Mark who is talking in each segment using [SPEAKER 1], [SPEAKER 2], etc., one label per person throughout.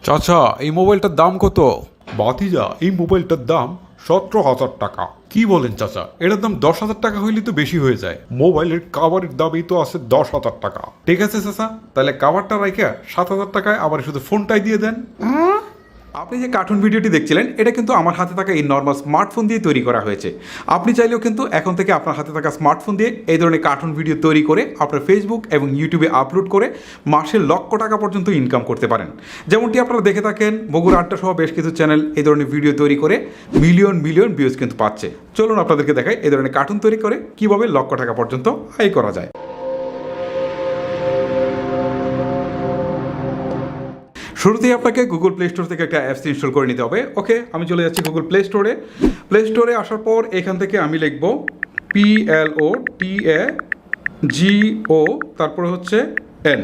[SPEAKER 1] চাচা, এই মোবাইলটার দাম কত? ভাতিজা, এই মোবাইলটার দাম 17,000 টাকা। কি বলেন চাচা? এটার দাম 10,000 টাকা হইলে তো বেশি হয়ে যায়। মোবাইলের কাভারের দামই তো আছে 10,000 টাকা। ঠিক আছে চাচা, তাহলে কাভারটা রাইখা 7,000 টাকায় আবার শুধু ফোনটাই দিয়ে দেন।
[SPEAKER 2] আপনি যে কার্টুন ভিডিওটি দেখছিলেন এটা কিন্তু আমার হাতে থাকা এই নর্মাল স্মার্টফোন দিয়ে তৈরি করা হয়েছে। আপনি চাইলেও কিন্তু এখন থেকে আপনার হাতে থাকা স্মার্টফোন দিয়ে এই ধরনের কার্টুন ভিডিও তৈরি করে আপনার ফেসবুক এবং ইউটিউবে আপলোড করে মাসে লক্ষ টাকা পর্যন্ত ইনকাম করতে পারেন। যেমনটি আপনারা দেখে থাকেন বগুড়া আড্ডা সহ বেশ কিছু চ্যানেল এই ধরনের ভিডিও তৈরি করে মিলিয়ন মিলিয়ন ভিউজ কিন্তু পাচ্ছে। চলুন আপনাদেরকে দেখাই এই ধরনের কার্টুন তৈরি করে কীভাবে লক্ষ টাকা পর্যন্ত আয় করা যায়। শুরুতেই আপনাকে গুগল প্লে স্টোর থেকে একটা অ্যাপস ইনস্টল করে নিতে হবে। ওকে, আমি চলে যাচ্ছি গুগল প্লে স্টোরে। প্লে স্টোরে আসার পর এখান থেকে আমি লিখব PLOTAGO, তারপরে হচ্ছে N,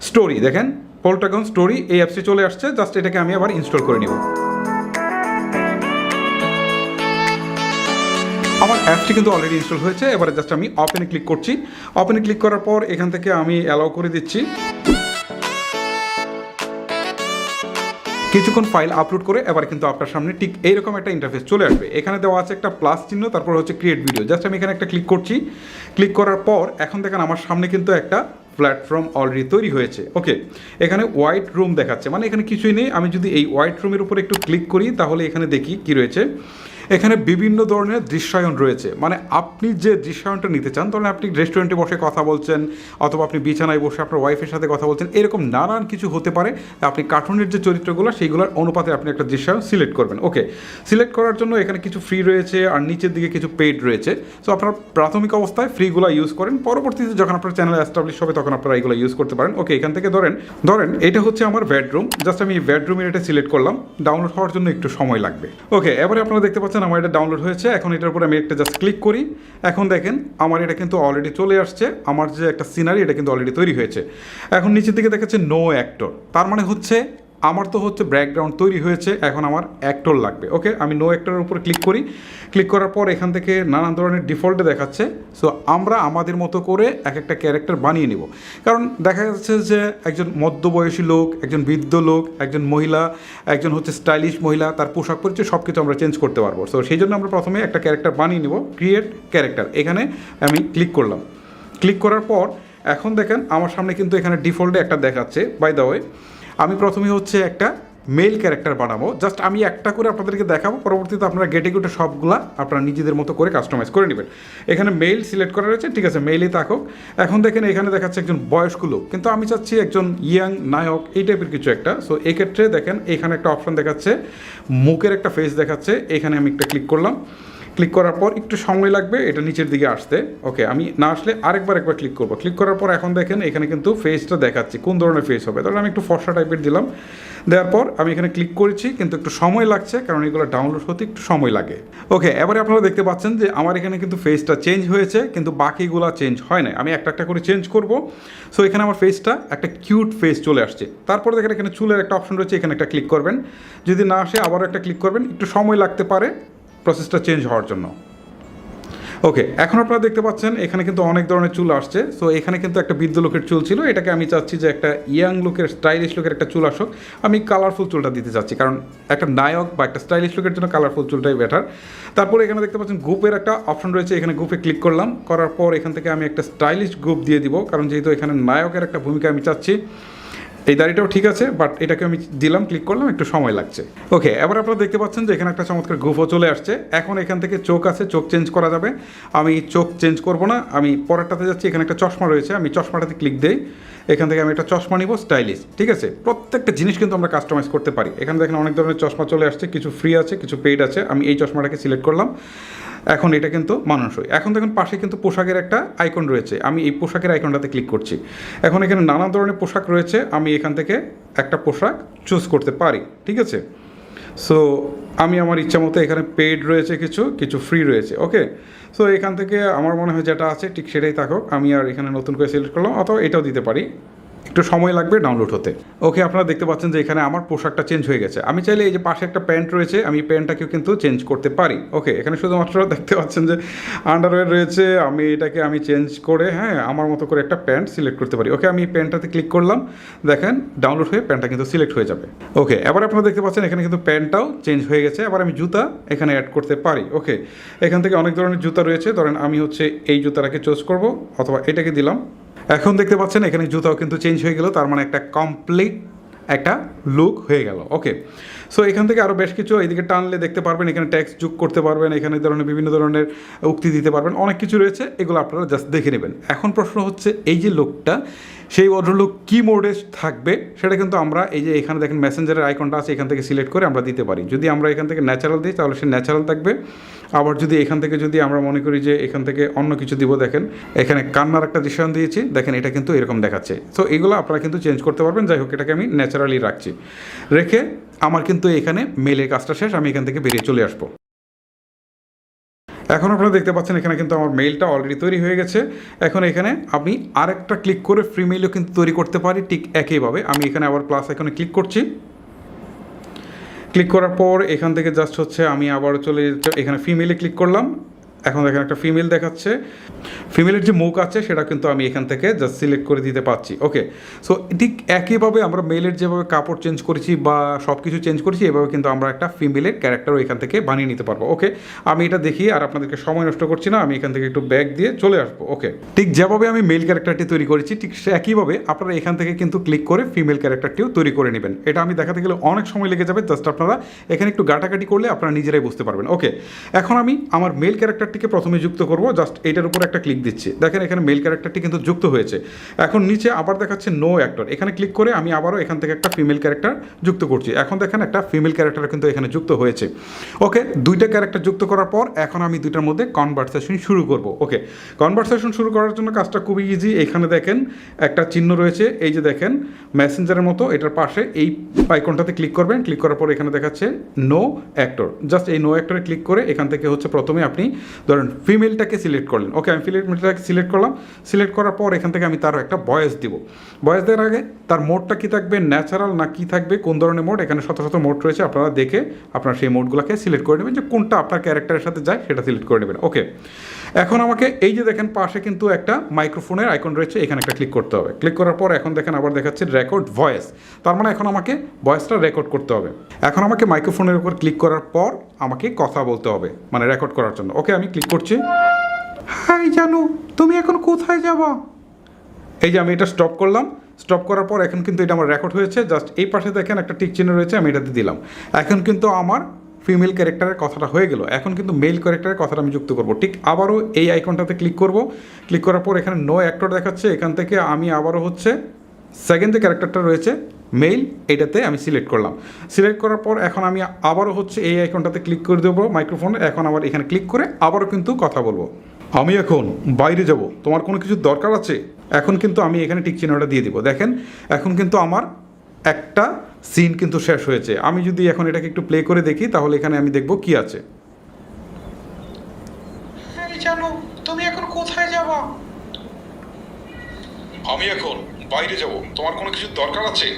[SPEAKER 2] স্টোরি। দেখেন পোল্টাগন স্টোরি এই অ্যাপসটি চলে আসছে। জাস্ট এটাকে আমি আবার ইনস্টল করে নিব। আমার অ্যাপসটি কিন্তু অলরেডি ইনস্টল হয়েছে। এবারে জাস্ট আমি ওপেনে ক্লিক করছি। ওপেনে ক্লিক করার পর এখান থেকে আমি অ্যালাউ করে দিচ্ছি। কিছুক্ষণ ফাইল আপলোড করে এবার কিন্তু আপনার সামনে ঠিক এইরকম একটা ইন্টারফেস চলে আসবে। এখানে দেওয়া আছে একটা প্লাস চিহ্ন, তারপর হচ্ছে ক্রিয়েট ভিডিও। জাস্ট আমি এখানে একটা ক্লিক করছি। ক্লিক করার পর এখন দেখেন আমার সামনে কিন্তু একটা প্ল্যাটফর্ম অলরেডি তৈরি হয়েছে। ওকে, এখানে হোয়াইট রুম দেখাচ্ছে, মানে এখানে কিছুই নেই। আমি যদি এই হোয়াইট রুমের উপর একটু ক্লিক করি তাহলে এখানে দেখি কি রয়েছে। এখানে বিভিন্ন ধরনের দৃশ্যায়ন রয়েছে, মানে আপনি যে দৃশ্যায়নটা নিতে চান, ধরেন আপনি রেস্টুরেন্টে বসে কথা বলছেন অথবা আপনি বিছানায় বসে আপনার ওয়াইফের সাথে কথা বলছেন, এরকম নানান কিছু হতে পারে। আপনি কার্টুনের যে চরিত্রগুলো সেইগুলোর অনুপাতে আপনি একটা দৃশ্যায়ন সিলেক্ট করবেন। ওকে, সিলেক্ট করার জন্য এখানে কিছু ফ্রি রয়েছে আর নিচের দিকে কিছু পেইড রয়েছে। সো আপনার প্রাথমিক অবস্থায় ফ্রিগুলো ইউজ করেন, পরবর্তীতে যখন আপনার চ্যানেল এস্টাবলিশ হবে তখন আপনারা এগুলো ইউজ করতে পারেন। ওকে, এখান থেকে ধরেন এটা হচ্ছে আমার বেডরুম। জাস্ট আমি বেডরুমের এটা সিলেক্ট করলাম। ডাউনলোড হওয়ার জন্য একটু সময় লাগবে। ওকে, এবারে আপনারা দেখতে পাচ্ছেন আমার এটা ডাউনলোড হয়েছে। এখন এটার উপর আমি একটা জাস্ট ক্লিক করি। এখন দেখেন আমার এটা কিন্তু অলরেডি চলে আসছে। আমার যে একটা সিনারি এটা কিন্তু অলরেডি তৈরি হয়েছে। এখন নিচের দিকে দেখাচ্ছে নো অ্যাক্টর, তার মানে হচ্ছে আমার তো হচ্ছে ব্যাকগ্রাউন্ড তৈরি হয়েছে, এখন আমার অ্যাক্টর লাগবে। ওকে, আমি নো অ্যাক্টরের উপর ক্লিক করি। ক্লিক করার পর এখান থেকে নানান ধরনের ডিফল্টে দেখাচ্ছে। সো আমরা আমাদের মতো করে এক একটা ক্যারেক্টার বানিয়ে নিব। কারণ দেখা যাচ্ছে যে একজন মধ্যবয়সী লোক, একজন বৃদ্ধ লোক, একজন মহিলা, একজন হচ্ছে স্টাইলিশ মহিলা, তার পোশাক পরিচয় সব কিছু আমরা চেঞ্জ করতে পারবো। সো সেই জন্য আমরা প্রথমে একটা ক্যারেক্টার বানিয়ে নিব। ক্রিয়েট ক্যারেক্টার, এখানে আমি ক্লিক করলাম। ক্লিক করার পর এখন দেখেন আমার সামনে কিন্তু এখানে ডিফল্টে একটা দেখাচ্ছে। বাই দ্য ওয়ে, আমি প্রথমে হচ্ছে একটা মেল ক্যারেক্টার বানাবো। জাস্ট আমি একটা করে আপনাদেরকে দেখাবো, পরবর্তীতে আপনারা গেটে গেটে সবগুলা আপনারা নিজেদের মতো করে কাস্টমাইজ করে নেবেন। এখানে মেল সিলেক্ট করা রয়েছে, ঠিক আছে, মেইলই থাকুক। এখন দেখেন এখানে দেখাচ্ছে একজন বয়স্ক লোক, কিন্তু আমি চাচ্ছি একজন ইয়াং নায়ক, এই টাইপের কিছু একটা। সো এক্ষেত্রে দেখেন এখানে একটা অপশন দেখাচ্ছে, মুখের একটা ফেস দেখাচ্ছে। এখানে আমি একটা ক্লিক করলাম। ক্লিক করার পর একটু সময় লাগবে এটা নিচের দিকে আসতে। ওকে, আমি না আসলে একবার ক্লিক করবো। ক্লিক করার পর এখন দেখেন এখানে কিন্তু ফেসটা দেখাচ্ছি, কোন ধরনের ফেস হবে। তাহলে আমি একটু ফর্সা টাইপের দিলাম। দেওয়ার পর আমি এখানে ক্লিক করেছি, কিন্তু একটু সময় লাগছে কারণ এগুলো ডাউনলোড হতে একটু সময় লাগে। ওকে, এবারে আপনারা দেখতে পাচ্ছেন যে আমার এখানে কিন্তু ফেসটা চেঞ্জ হয়েছে, কিন্তু বাকিগুলো চেঞ্জ হয় না। আমি একটা একটা করে চেঞ্জ করব। সো এখানে আমার ফেসটা একটা কিউট ফেস চলে আসছে। তারপরে দেখেন এখানে চুলের একটা অপশন রয়েছে, এখানে একটা ক্লিক করবেন। যদি না আসে আবারও একটা ক্লিক করবেন, একটু সময় লাগতে পারে প্রসেসটা চেঞ্জ হওয়ার জন্য। ওকে, এখন আপনারা দেখতে পাচ্ছেন এখানে কিন্তু অনেক ধরনের চুল আসছে। সো এখানে কিন্তু একটা বৃদ্ধ লোকের চুল ছিল, এটাকে আমি চাচ্ছি যে একটা ইয়াং লুকের, স্টাইলিশ লুকের একটা চুল আসুক। আমি কালারফুল চুলটা দিতে চাচ্ছি, কারণ একটা নায়ক বা একটা স্টাইলিশ লুকের জন্য কালারফুল চুলটাই বেটার। তারপরে এখানে দেখতে পাচ্ছেন গ্রুপের একটা অপশন রয়েছে, এখানে গ্রুপে ক্লিক করলাম। করার পর এখান থেকে আমি একটা স্টাইলিশ গ্রুপ দিয়ে দিব, কারণ যেহেতু এখানে নায়কের একটা ভূমিকা আমি চাচ্ছি। এই দাড়িটাও ঠিক আছে, বাট এটাকে আমি দিলাম, ক্লিক করলাম, একটু সময় লাগছে। ওকে, এবার আপনারা দেখতে পাচ্ছেন যে এখানে একটা চমৎকার গ্রুপও চলে আসছে। এখন এখান থেকে চোখ আছে, চোখ চেঞ্জ করা যাবে। আমি চোখ চেঞ্জ করব না, আমি পরেরটাতে যাচ্ছি। এখানে একটা চশমা রয়েছে, আমি চশমাটাতে ক্লিক দিই। এখান থেকে আমি একটা চশমা নিব স্টাইলিশ, ঠিক আছে। প্রত্যেকটা জিনিস কিন্তু আমরা কাস্টমাইজ করতে পারি। এখানে দেখেন অনেক ধরনের চশমা চলে আসছে, কিছু ফ্রি আছে, কিছু পেইড আছে। আমি এই চশমাটাকে সিলেক্ট করলাম। এখন এটা কিন্তু মানানসই। এখন দেখুন পাশে কিন্তু পোশাকের একটা আইকন রয়েছে, আমি এই পোশাকের আইকনটাতে ক্লিক করছি। এখন এখানে নানা ধরনের পোশাক রয়েছে, আমি এখান থেকে একটা পোশাক চুজ করতে পারি, ঠিক আছে। সো আমি আমার ইচ্ছা মতো, এখানে পেইড রয়েছে, কিছু কিছু ফ্রি রয়েছে। ওকে, সো এখান থেকে আমার মনে হয় যেটা আছে ঠিক সেটাই থাকুক। আমি আর এখানে নতুন করে সিলেক্ট করলাম, অথবা এটাও দিতে পারি, একটু সময় লাগবে ডাউনলোড হতে। ওকে, আপনারা দেখতে পাচ্ছেন যে এখানে আমার পোশাকটা চেঞ্জ হয়ে গেছে। আমি চাইলে এই যে পাশে একটা প্যান্ট রয়েছে, আমি প্যান্টটাকেও কিন্তু চেঞ্জ করতে পারি। ওকে, এখানে শুধুমাত্র দেখতে পাচ্ছেন যে আন্ডারওয়্যার রয়েছে, আমি এটাকে চেঞ্জ করে আমার মতো করে একটা প্যান্ট সিলেক্ট করতে পারি। ওকে, আমি প্যান্টটাতে ক্লিক করলাম, দেখেন ডাউনলোড হয়ে প্যান্টটা কিন্তু সিলেক্ট হয়ে যাবে। ওকে, এবার আপনারা দেখতে পাচ্ছেন এখানে কিন্তু প্যান্টটাও চেঞ্জ হয়ে গেছে। এবার আমি জুতা এখানে অ্যাড করতে পারি। ওকে, এখান থেকে অনেক ধরনের জুতা রয়েছে, ধরেন আমি এই জুতাটাকে চুজ করব অথবা এটাকে দিলাম। এখন দেখতে পাচ্ছেন এখানে জুতাও কিন্তু চেঞ্জ হয়ে গেল, তার মানে একটা কমপ্লিট একটা লুক হয়ে গেল। ওকে, সো এখান থেকে আরও বেশ কিছু এইদিকে টানলে দেখতে পারবেন, এখানে টেক্সট যোগ করতে পারবেন, এখানে ধরনের বিভিন্ন ধরনের উক্তি দিতে পারবেন, অনেক কিছু রয়েছে, এগুলো আপনারা জাস্ট দেখে নেবেন। এখন প্রশ্ন হচ্ছে এই যে লুকটা, সেই ভদ্রলোক কী মোডে থাকবে সেটা কিন্তু আমরা এই যে এখানে দেখেন মেসেঞ্জারের আইকনটা আছে, এখান থেকে সিলেক্ট করে আমরা দিতে পারি। যদি আমরা এখান থেকে ন্যাচারাল দিই তাহলে সে ন্যাচারাল থাকবে। আবার যদি এখান থেকে যদি আমরা মনে করি যে এখান থেকে অন্য কিছু দিব, দেখেন এখানে কান্নার একটা দৃশ্যায়ন দিয়েছি, দেখেন এটা কিন্তু এরকম দেখাচ্ছে। সো এগুলো আপনারা কিন্তু চেঞ্জ করতে পারবেন। যাই হোক, এটাকে আমি ন্যাচারালি রাখছি, রেখে আমার কিন্তু এখানে মেলের কাজটা শেষ, আমি এখান থেকে বেরিয়ে চলে আসবো। এখন আপনারা দেখতে পাচ্ছেন এখানে কিন্তু আমার মেইলটা অলরেডি তৈরি হয়ে গেছে। এখন এখানে আমি আরেকটা ক্লিক করে ফ্রি মেইলও কিন্তু তৈরি করতে পারি ঠিক একইভাবে। আমি এখানে আবার প্লাস আইকনে ক্লিক করছি, ক্লিক করার পর এখান থেকে জাস্ট আমি আবার চলে এখানে ফিমেলে ক্লিক করলাম। এখন দেখেন একটা ফিমেল দেখাচ্ছে, ফিমেলের যে মুখ আছে সেটা কিন্তু আমি এখান থেকে জাস্ট সিলেক্ট করে দিতে পারছি। ওকে, সো ঠিক একইভাবে আমরা মেলের যেভাবে কাপড় চেঞ্জ করেছি বা সব কিছু চেঞ্জ করেছি, এভাবে কিন্তু আমরা একটা ফিমেলের ক্যারেক্টারও এখান থেকে বানিয়ে নিতে পারবো। ওকে, আমি এটা দেখি আর আপনাদেরকে সময় নষ্ট করছি না, আমি এখান থেকে একটু ব্যাক দিয়ে চলে আসবো। ওকে, ঠিক যেভাবে আমি মেল ক্যারেক্টারটি তৈরি করেছি ঠিক সে একইভাবে আপনারা এখান থেকে কিন্তু ক্লিক করে ফিমেল ক্যারেক্টারটিও তৈরি করে নেবেন। এটা আমি দেখাতে গেলে অনেক সময় লেগে যাবে, জাস্ট আপনারা এখানে একটু গাটাগাটি করলে আপনারা নিজেরাই বুঝতে পারবেন। ওকে, এখন আমি আমার মেল ক্যারেক্টারটিকে প্রথমে যুক্ত করব, জাস্ট এইটার উপর একটা ক্লিক দিচ্ছি, দেখেন এখানে মেল ক্যারেক্টারটি কিন্তু যুক্ত হয়েছে। এখন নিচে আবার দেখাচ্ছে নো অ্যাক্টর, এখানে ক্লিক করে আমি আবারও এখান থেকে একটা ফিমেল ক্যারেক্টার যুক্ত করছি। এখন দেখেন একটা ফিমেল ক্যারেক্টার কিন্তু এখানে যুক্ত হয়েছে। ওকে, দুইটা ক্যারেক্টার যুক্ত করার পর এখন আমি দুইটার মধ্যে কনভারসেশন শুরু করব। ওকে, কনভারসেশন শুরু করার জন্য কাজটা খুবই ইজি। এখানে দেখেন একটা চিহ্ন রয়েছে, এই যে দেখেন মেসেঞ্জারের মতো, এটার পাশে এই আইকনটাতে ক্লিক করবেন। ক্লিক করার পর এখানে দেখাচ্ছে নো অ্যাক্টর, জাস্ট এই নো অ্যাক্টরে ক্লিক করে এখান থেকে প্রথমে আপনি ধরেন ফিমেলটাকে সিলেক্ট করলেন। ওকে, আমি ফিমেলটাকে সিলেক্ট করলাম। সিলেক্ট করার পর এখান থেকে আমি তারও একটা ভয়েস দিব। ভয়েস দেওয়ার আগে তার মোডটা কী থাকবে, ন্যাচারাল না কী থাকবে, কোন ধরনের মোড, এখানে শত শত মোড রয়েছে, আপনারা দেখে আপনারা সেই মোডগুলোকে সিলেক্ট করে নেবেন, যে কোনটা আপনার ক্যারেক্টারের সাথে যায় সেটা সিলেক্ট করে নেবেন। ওকে, এখন আমাকে এই যে দেখেন পাশে কিন্তু একটা মাইক্রোফোনের আইকন রয়েছে, এখানে একটা ক্লিক করতে হবে। ক্লিক করার পর এখন দেখেন আবার দেখাচ্ছে রেকর্ড ভয়েস, তার মানে এখন আমাকে ভয়েসটা রেকর্ড করতে হবে। এখন আমাকে মাইক্রোফোনের উপর ক্লিক করার পর আমাকে কথা বলতে হবে, মানে রেকর্ড করার জন্য। ওকে, আমি ক্লিক করছি। হাই জানু, তুমি এখন কোথায় যাবা? এই যে আমি এটা স্টপ করলাম, স্টপ করার পর এখন কিন্তু এটা আমার রেকর্ড হয়েছে। জাস্ট এই পাশে দেখেন একটা টিক চিহ্ন রয়েছে, আমি এটাতে দিলাম। এখন কিন্তু আমার ফিমেল ক্যারেক্টারের কথাটা হয়ে গেল। এখন কিন্তু মেল ক্যারেক্টারের কথাটা আমি যুক্ত করব। ঠিক আবারও এই আইকনটাতে ক্লিক করব। ক্লিক করার পর এখানে নো অ্যাক্টর দেখাচ্ছে, এখান থেকে আমি আবারও সেকেন্ড যে ক্যারেক্টারটা রয়েছে মেইল, এটাতে আমি সিলেক্ট করলাম। সিলেক্ট করার পর এখন আমি আবারও এই আইকনটাতে ক্লিক করে দেবো মাইক্রোফোনে। এখন আবার এখানে ক্লিক করে আবারও কিন্তু কথা বলবো। আমি এখন বাইরে যাব, তোমার কোনো কিছু দরকার আছে? এখন কিন্তু আমি এখানে টিক চিহ্নটা দিয়ে দিব। দেখেন এখন কিন্তু আমার একটা সিন কিন্তু শেষ হয়েছে। আমি যদি এখন এটাকে একটু প্লে করে দেখি তাহলে এখানে আমি দেখব কি আছে।
[SPEAKER 3] জানো তুমি এখন কোথায় যাবা?
[SPEAKER 1] আমি এখন বাইরে যাব, তোমার কোনো কিছু দরকার আছে?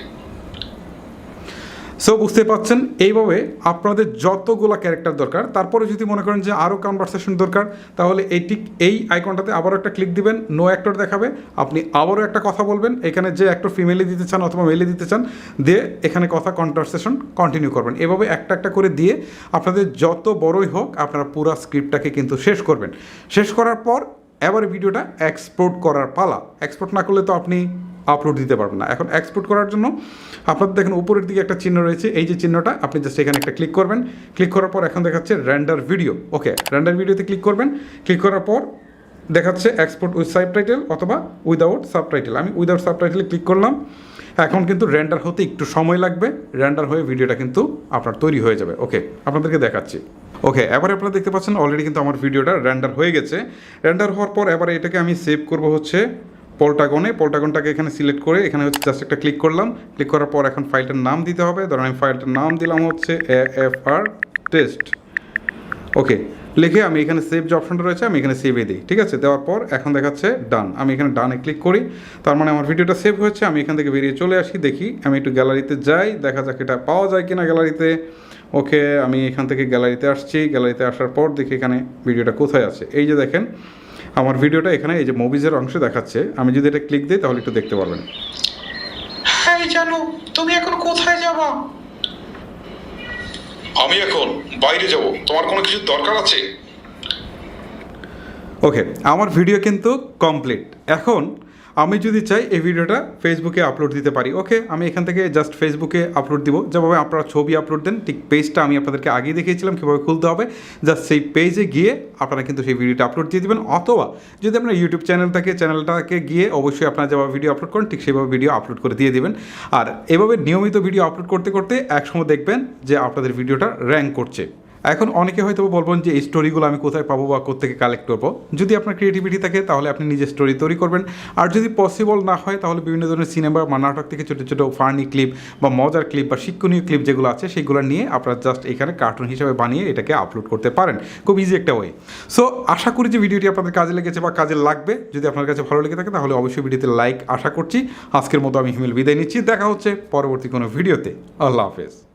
[SPEAKER 2] সো বুঝতে পাচ্ছেন, এইভাবে আপনাদের যতগুলা ক্যারেক্টার দরকার, তারপরে যদি মনে করেন যে আরও কনভারসেশন দরকার, তাহলে এই আইকনটাতে আবারও একটা ক্লিক দিবেন, নো অ্যাক্টর দেখাবে, আপনি আবারও একটা কথা বলবেন, এখানে যে অ্যাক্টর ফিমেলে দিতে চান অথবা মেলে দিতে চান, দিয়ে এখানে কনভারসেশন কন্টিনিউ করবেন। এভাবে একটা একটা করে দিয়ে আপনাদের যত বড়ই হোক আপনারা পুরো স্ক্রিপ্টটাকে কিন্তু শেষ করবেন। শেষ করার পর এবার ভিডিওটা এক্সপোর্ট করার পালা। এক্সপোর্ট না করলে তো আপনি আপলোড দিতে পারবেন না। এখন এক্সপোর্ট করার জন্য আপনাদের দেখেন উপরের দিকে একটা চিহ্ন রয়েছে, এই যে চিহ্নটা আপনি জাস্ট এখানে একটা ক্লিক করবেন। ক্লিক করার পর এখন দেখাচ্ছে রেন্ডার ভিডিও। ওকে, রেন্ডার ভিডিওতে ক্লিক করবেন। ক্লিক করার পর দেখাচ্ছে এক্সপোর্ট উইথ সাবটাইটেল অথবা উইদাউট সাবটাইটেল। আমি উইদাউট সাবটাইটেলে ক্লিক করলাম। এখন কিন্তু রেন্ডার হতে একটু সময় লাগবে, রেন্ডার হয়ে ভিডিওটা কিন্তু আপনার তৈরি হয়ে যাবে। ওকে, আপনাদেরকে দেখাচ্ছি। ওকে, এবারে আপনারা দেখতে পাচ্ছেন অলরেডি কিন্তু আমার ভিডিওটা রেন্ডার হয়ে গেছে। রেন্ডার হওয়ার পর এবারে এটাকে আমি সেভ করব পল্টাগনটাকে এখানে সিলেক্ট করে এখানে জাস্ট একটা ক্লিক করলাম। ক্লিক করার পর এখন ফাইলটার নাম দিতে হবে। ধরুন আমি ফাইলটার নাম দিলাম AFR টেস্ট। ওকে, লিখে আমি এখানে সেভ যে অপশনটা রয়েছে আমি এখানে সেভে দিই, ঠিক আছে। দেওয়ার পর এখন দেখাচ্ছে ডান, আমি এখানে ডানে ক্লিক করি, তার মানে আমার ভিডিওটা সেভ হয়েছে। আমি এখান থেকে বেরিয়ে চলে আসি, দেখি আমি একটু গ্যালারিতে যাই, দেখা যাক এটা পাওয়া যায় কিনা গ্যালারিতে। ওকে, আমি এখান থেকে গ্যালারিতে আসছি, গ্যালারিতে আসার পর দেখি এখানে ভিডিওটা কোথায় আছে। এই যে দেখেন আমার ভিডিওটা এখানে এই যে মুভিজের অংশে দেখাচ্ছে, আমি যদি এটা ক্লিক দিই তাহলে একটু দেখতে পারবেন।
[SPEAKER 3] হ্যাঁ জানো, তুমি এখন কোথায় যাবা?
[SPEAKER 4] আমি এখন বাইরে যাব, তোমার কোনো কিছু দরকার আছে?
[SPEAKER 2] ওকে, আমার ভিডিও কিন্তু কমপ্লিট। এখন আমি যদি চাই এই ভিডিওটা ফেসবুকে আপলোড দিতে পারি। ওকে, আমি এখান থেকে জাস্ট ফেসবুকে আপলোড দিব, যেভাবে আপনারা ছবি আপলোড দেন ঠিক পেজটা আমি আপনাদেরকে আগেই দেখিয়েছিলাম কীভাবে খুলতে হবে। জাস্ট সেই পেজে গিয়ে আপনারা কিন্তু সেই ভিডিওটা আপলোড দিয়ে দেবেন, অথবা যদি আপনার ইউটিউব চ্যানেল থাকে চ্যানেলটাকে গিয়ে অবশ্যই আপনারা যেভাবে ভিডিও আপলোড করেন ঠিক সেভাবে ভিডিও আপলোড করে দিয়ে দেবেন। আর এভাবে নিয়মিত ভিডিও আপলোড করতে করতে একসময় দেখবেন যে আপনাদের ভিডিওটা র্যাঙ্ক করছে। এখন অনেকে হয়তো বলবেন যে এই স্টোরিগুলো আমি কোথায় পাবো বা কোত্থেকে কালেক্ট করবো। যদি আপনার ক্রিয়েটিভিটি থাকে তাহলে আপনি নিজের স্টোরি তৈরি করবেন, আর যদি পসিবল না হয় তাহলে বিভিন্ন ধরনের সিনেমা বা নাটক থেকে ছোটো ছোটো ফানি ক্লিপ বা মজার ক্লিপ বা শিক্ষণীয় ক্লিপ যেগুলো আছে সেগুলো নিয়ে আপনারা জাস্ট এখানে কার্টুন হিসেবে বানিয়ে এটাকে আপলোড করতে পারেন। খুব ইজি একটা ওয়ে। সো আশা করি যে ভিডিওটি আপনাদের কাজে লেগেছে বা কাজে লাগবে। যদি আপনার কাছে ভালো লেগে থাকে তাহলে অবশ্যই ভিডিওতে লাইক আশা করছি। আজকের মতো আমি হিমেল বিদায় নিচ্ছি, দেখা হচ্ছে পরবর্তী কোনো ভিডিওতে। আল্লাহ হাফেজ।